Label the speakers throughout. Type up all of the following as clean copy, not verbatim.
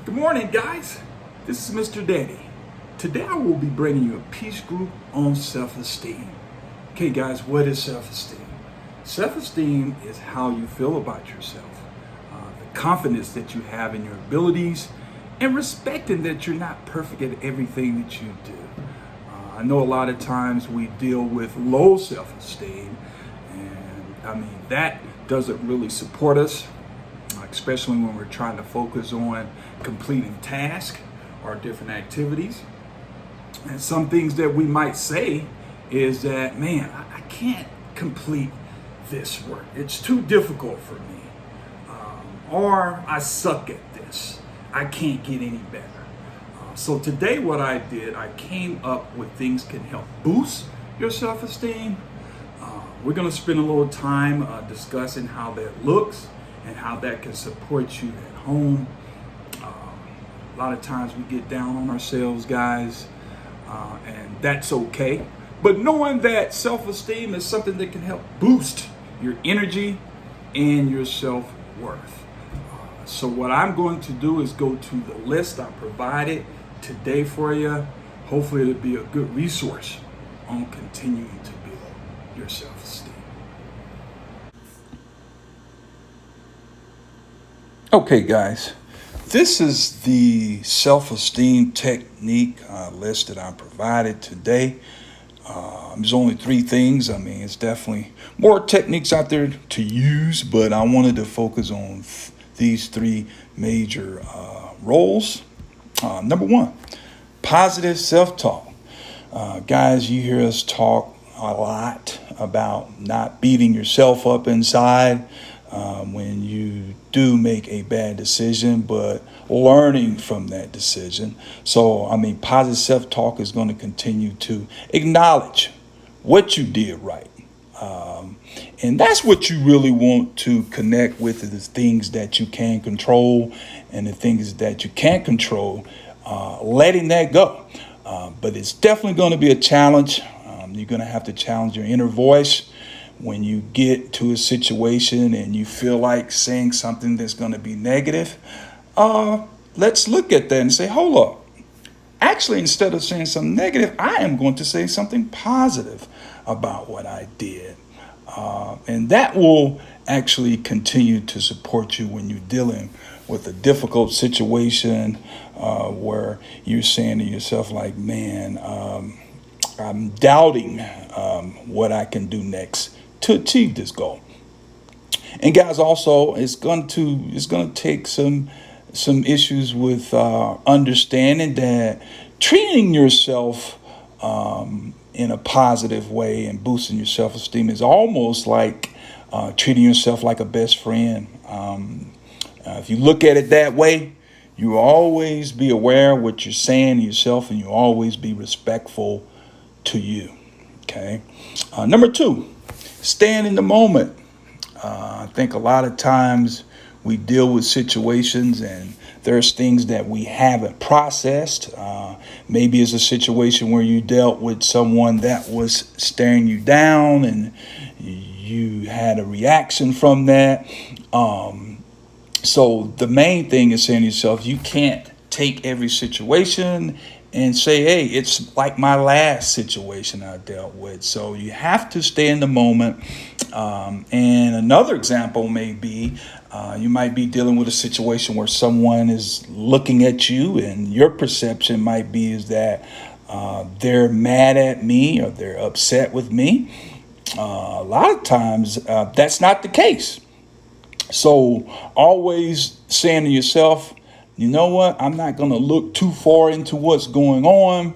Speaker 1: Good morning, guys. This is Mr. Daddy. Today I will be bringing you a peace group on self-esteem. Okay, guys, what is self-esteem? Self-esteem is how you feel about yourself, the confidence that you have in your abilities, and respecting that you're not perfect at everything that you do. I know a lot of times we deal with low self-esteem, and that doesn't really support us, especially when we're trying to focus on completing tasks or different activities. And some things that we might say is that, man, I can't complete this work. It's too difficult for me. Or I suck at this. I can't get any better. So today what I did, I came up with things can help boost your self-esteem. We're going to spend a little time discussing how that looks and how that can support you at home. A lot of times we get down on ourselves, guys, and that's okay. But knowing that self-esteem is something that can help boost your energy and your self-worth. So what I'm going to do is go to the list I provided today for you. Hopefully it'll be a good resource on continuing to build your self-esteem. Okay, guys, this is the self-esteem technique list that I provided today. There's only three things. It's definitely more techniques out there to use, but I wanted to focus on these three major roles. Number one, positive self-talk. Guys, you hear us talk a lot about not beating yourself up inside when you do make a bad decision, but learning from that decision. So, positive self-talk is going to continue to acknowledge what you did right. And that's what you really want to connect with, is the things that you can control and the things that you can't control, letting that go. But it's definitely going to be a challenge. You're going to have to challenge your inner voice when you get to a situation and you feel like saying something that's going to be negative. Let's look at that and say, hold up. Actually, instead of saying something negative, I am going to say something positive about what I did. And that will actually continue to support you when you're dealing with a difficult situation where you're saying to yourself, like, man, I'm doubting what I can do next to achieve this goal. And guys, also, it's going to take some issues with understanding that treating yourself in a positive way and boosting your self-esteem is almost like treating yourself like a best friend. If you look at it that way, you will always be aware of what you're saying to yourself, and you'll always be respectful to you. Okay. Number two, stand in the moment. I think a lot of times we deal with situations and there's things that we haven't processed. Maybe it's a situation where you dealt with someone that was staring you down and you had a reaction from that. So the main thing is saying to yourself, you can't take every situation and say, hey, it's like my last situation I dealt with. So you have to stay in the moment. And another example may be, you might be dealing with a situation where someone is looking at you and your perception might be is that they're mad at me or they're upset with me. A lot of times that's not the case. So always saying to yourself, you know what, I'm not going to look too far into what's going on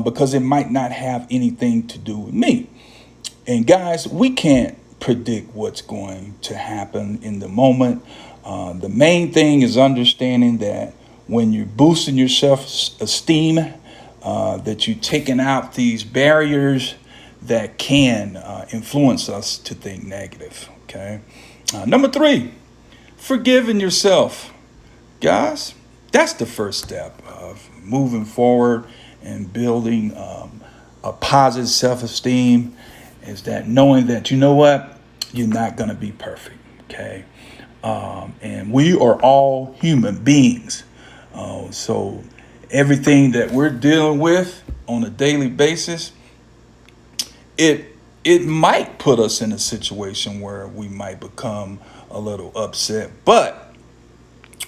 Speaker 1: because it might not have anything to do with me. And guys, we can't predict what's going to happen in the moment. The main thing is understanding that when you're boosting your self-esteem, that you're taking out these barriers that can influence us to think negative. Okay. Number three, forgiving yourself. Guys, that's the first step of moving forward and building a positive self-esteem, is that knowing that, you know what, you're not going to be perfect, okay? And we are all human beings. So everything that we're dealing with on a daily basis, it might put us in a situation where we might become a little upset, but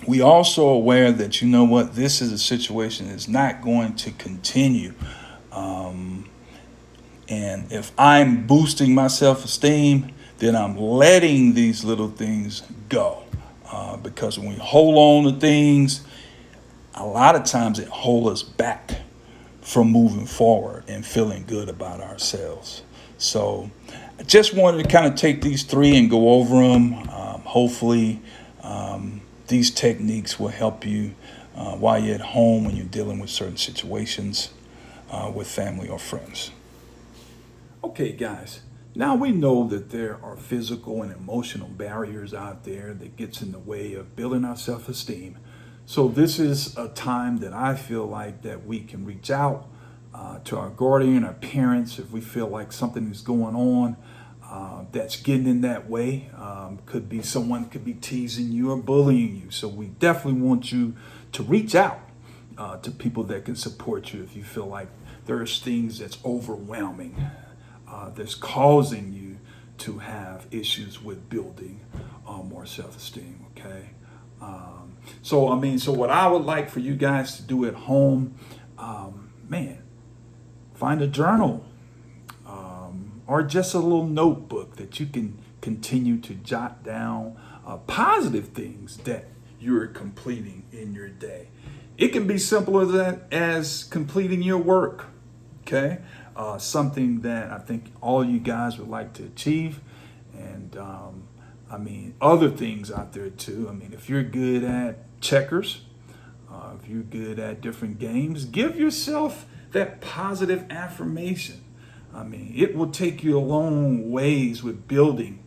Speaker 1: we also aware that, you know what, this is a situation that's not going to continue. And if I'm boosting my self-esteem, then I'm letting these little things go. Because when we hold on to things, a lot of times it holds us back from moving forward and feeling good about ourselves. So I just wanted to kind of take these three and go over them. Hopefully, these techniques will help you while you're at home when you're dealing with certain situations with family or friends. Okay, guys. Now we know that there are physical and emotional barriers out there that gets in the way of building our self-esteem. So this is a time that I feel like that we can reach out to our guardian, our parents, if we feel like something is going on that's getting in that way. Could be someone could be teasing you or bullying you. So we definitely want you to reach out to people that can support you if you feel like there's things that's overwhelming, that's causing you to have issues with building more self-esteem. Okay. So what I would like for you guys to do at home, find a journal, or just a little notebook that you can continue to jot down positive things that you're completing in your day. It can be simple as that, as completing your work. Okay. Something that I think all you guys would like to achieve. And other things out there too. If you're good at checkers, if you're good at different games, give yourself that positive affirmation. It will take you a long ways with building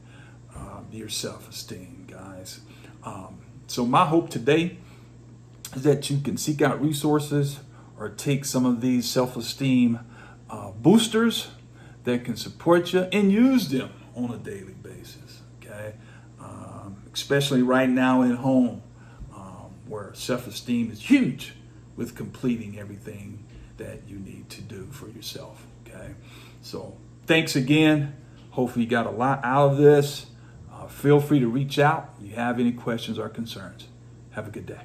Speaker 1: your self-esteem, guys. So my hope today is that you can seek out resources or take some of these self-esteem boosters that can support you and use them on a daily basis. Okay, especially right now at home, where self-esteem is huge with completing everything that you need to do for yourself. Okay, so thanks again. Hopefully you got a lot out of this. Feel free to reach out if you have any questions or concerns. Have a good day.